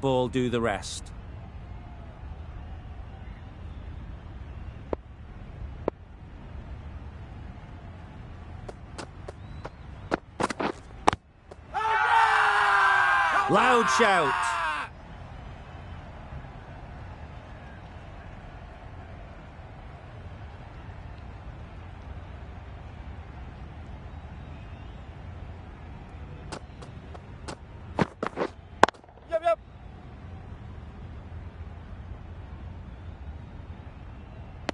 ball do the rest. Loud shout. Yep.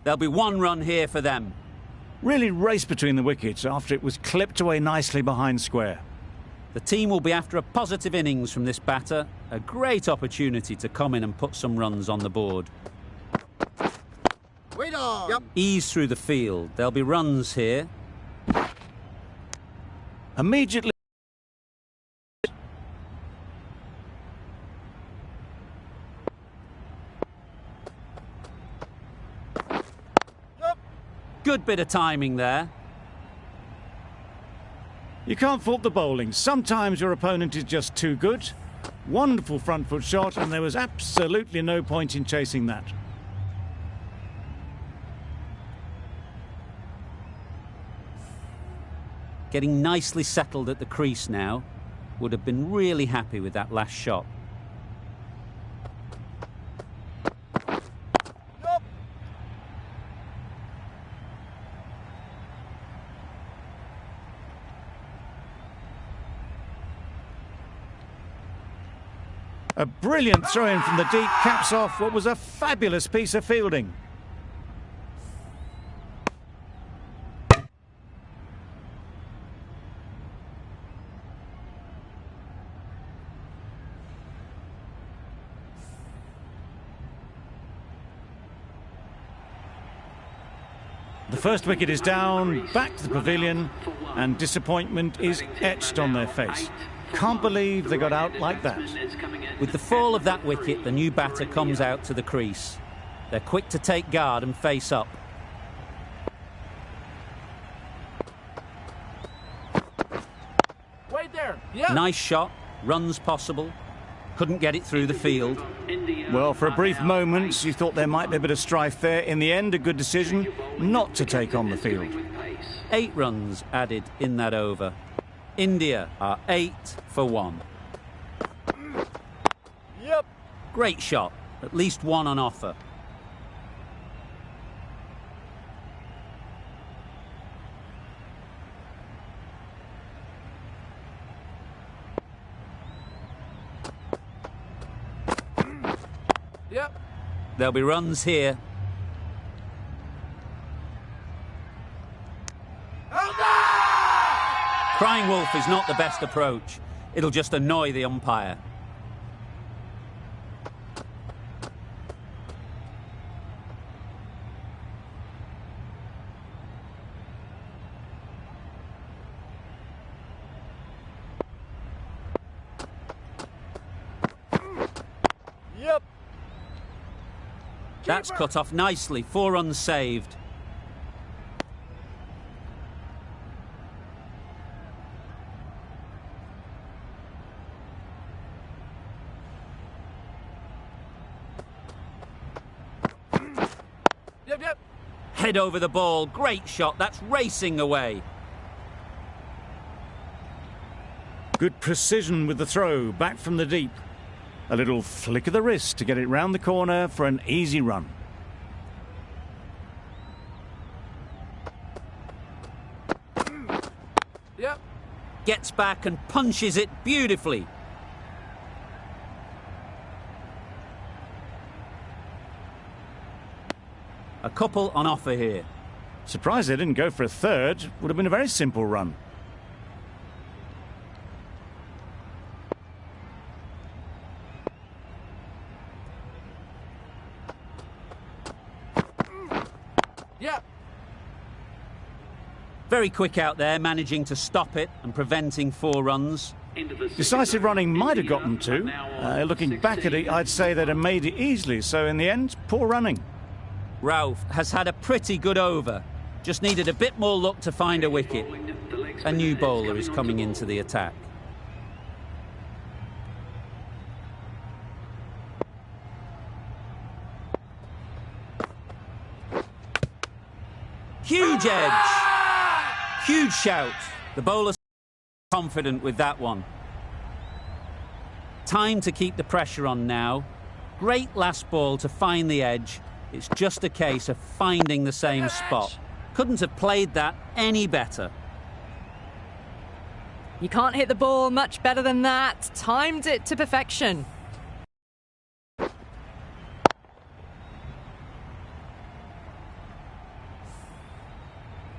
There'll be one run here for them. Really raced between the wickets after it was clipped away nicely behind square. The team will be after a positive innings from this batter. A great opportunity to come in and put some runs on the board. Wait on. Yep. Ease through the field. There'll be runs here. Immediately. Yep. Good bit of timing there. You can't fault the bowling. Sometimes your opponent is just too good. Wonderful front foot shot, and there was absolutely no point in chasing that. Getting nicely settled at the crease now. Would have been really happy with that last shot. Yep. A brilliant throw-in from the deep caps off what was a fabulous piece of fielding. The first wicket is down, back to the pavilion, and disappointment is etched on their face. Can't believe they got out like that. With the fall of that wicket, the new batter comes out to the crease. They're quick to take guard and face up. Wait there. Yeah. Nice shot, runs possible. Couldn't get it through the field. Well, for a brief moment, you thought there might be a bit of strife there. In the end, a good decision not to take on the field. 8 runs added in that over. India are 8 for 1. Yep. Great shot, at least one on offer. Yep. There'll be runs here. Crying wolf is not the best approach. It'll just annoy the umpire. Yep. That's cut off nicely. 4 runs saved. Yep. Head over the ball. Great shot. That's racing away. Good precision with the throw, back from the deep. A little flick of the wrist to get it round the corner for an easy run. Yep. Gets back and punches it beautifully. A couple on offer here. Surprised they didn't go for a third. Would have been a very simple run. Yep. Very quick out there, managing to stop it and preventing 4 runs. Decisive running might have got them 2. Looking back at it, I'd say they'd have made it easily. So in the end, poor running. Ralph has had a pretty good over. Just needed a bit more luck to find a wicket. A new bowler is coming into the attack. Huge edge. Huge shout. The bowler's confident with that one. Time to keep the pressure on now. Great last ball to find the edge. It's just a case of finding the same spot. Couldn't have played that any better. You can't hit the ball much better than that. Timed it to perfection.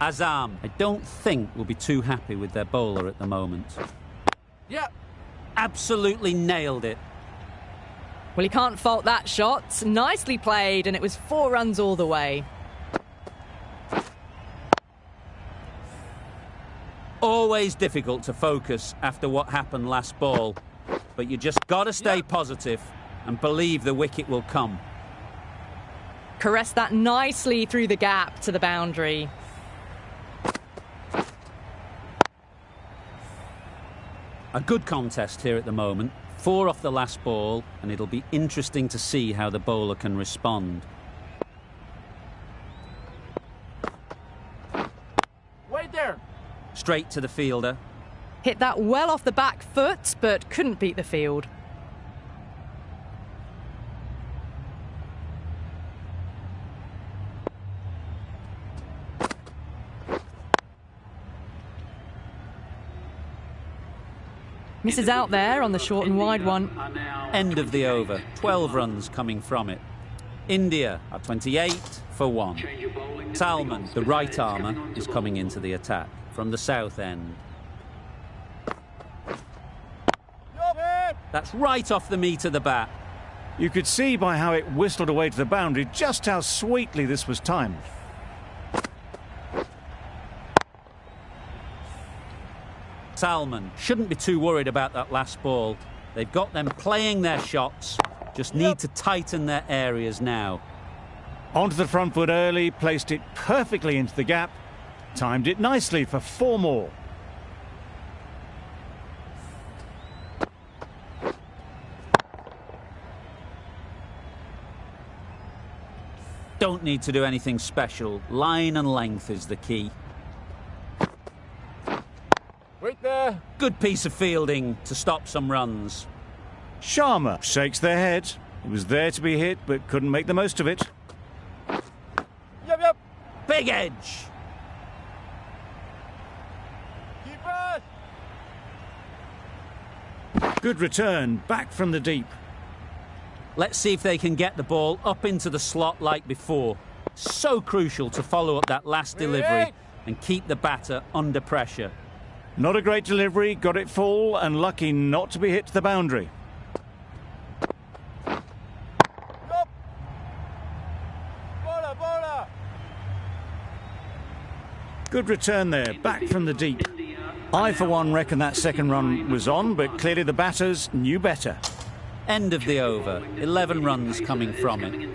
Azam, I don't think will be too happy with their bowler at the moment. Yeah. Absolutely nailed it. Well, you can't fault that shot. Nicely played, and it was 4 runs all the way. Always difficult to focus after what happened last ball, but you just got to stay positive and believe the wicket will come. Caressed that nicely through the gap to the boundary. A good contest here at the moment. 4 off the last ball, and it'll be interesting to see how the bowler can respond. Wait there. Straight to the fielder. Hit that well off the back foot, but couldn't beat the field. Misses out there on the short and wide one. End of the over. 12 runs coming from it. India are 28 for 1. Salman, the right armour, is coming into the attack from the south end. That's right off the meat of the bat. You could see by how it whistled away to the boundary just how sweetly this was timed. Salman shouldn't be too worried about that last ball. They've got them playing their shots, just need to tighten their areas now. Onto the front foot early, placed it perfectly into the gap, timed it nicely for 4 more. Don't need to do anything special. Line and length is the key. Wait there. Good piece of fielding to stop some runs. Sharma shakes their head. It was there to be hit, but couldn't make the most of it. Yep. Big edge. Keep it. Good return, back from the deep. Let's see if they can get the ball up into the slot like before. So crucial to follow up that last delivery and keep the batter under pressure. Not a great delivery, got it full and lucky not to be hit to the boundary. Yep. Bowler. Good return there, back from the deep. I, for one, reckon that second run was on, but clearly the batters knew better. End of the over. 11 runs coming from it.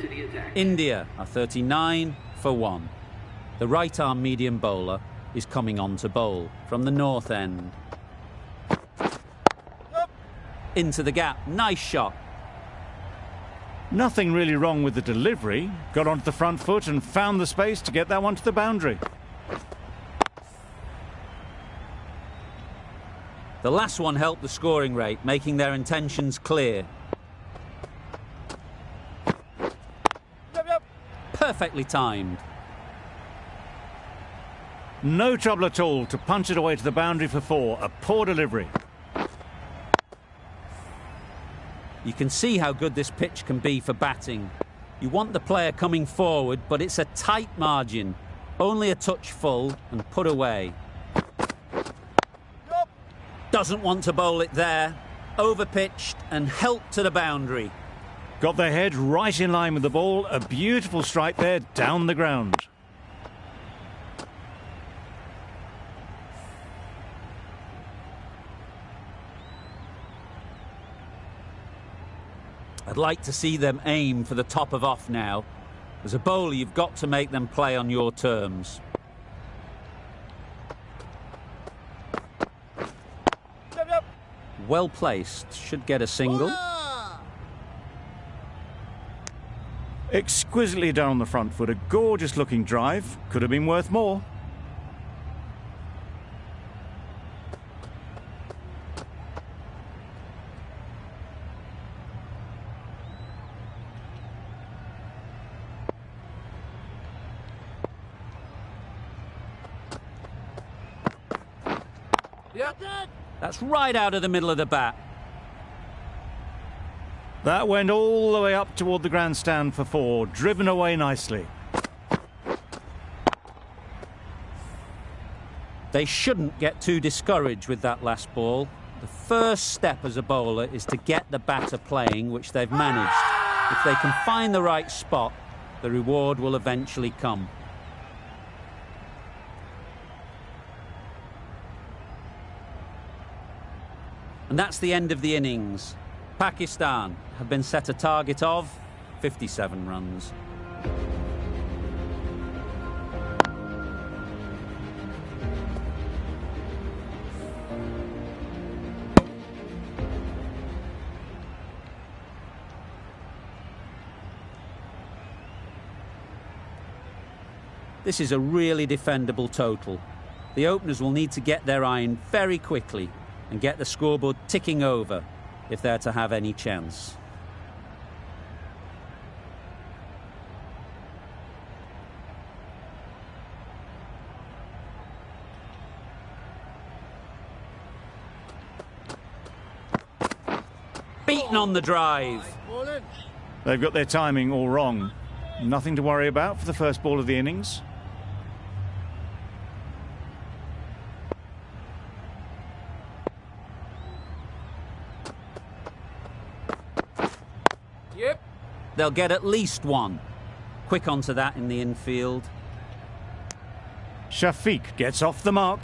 India are 39 for 1. The right-arm medium bowler is coming on to bowl from the north end. Yep. Into the gap. Nice shot. Nothing really wrong with the delivery. Got onto the front foot and found the space to get that one to the boundary. The last one helped the scoring rate, making their intentions clear. Yep. Perfectly timed. No trouble at all to punch it away to the boundary for 4. A poor delivery. You can see how good this pitch can be for batting. You want the player coming forward, but it's a tight margin. Only a touch full and put away. Yep. Doesn't want to bowl it there. Overpitched and helped to the boundary. Got their head right in line with the ball. A beautiful strike there down the ground. I'd like to see them aim for the top of off now. As a bowler, you've got to make them play on your terms. Yep. Well placed. Should get a single. Exquisitely done on the front foot. A gorgeous looking drive. Could have been worth more. Yep. That's right out of the middle of the bat. That went all the way up toward the grandstand for 4, driven away nicely. They shouldn't get too discouraged with that last ball. The first step as a bowler is to get the batter playing, which they've managed. If they can find the right spot, the reward will eventually come. And that's the end of the innings. Pakistan have been set a target of 57 runs. This is a really defendable total. The openers will need to get their iron very quickly and get the scoreboard ticking over if they're to have any chance. Beaten on the drive. They've got their timing all wrong. Nothing to worry about for the first ball of the innings. Yep. They'll get at least one. Quick onto that in the infield. Shafiq gets off the mark.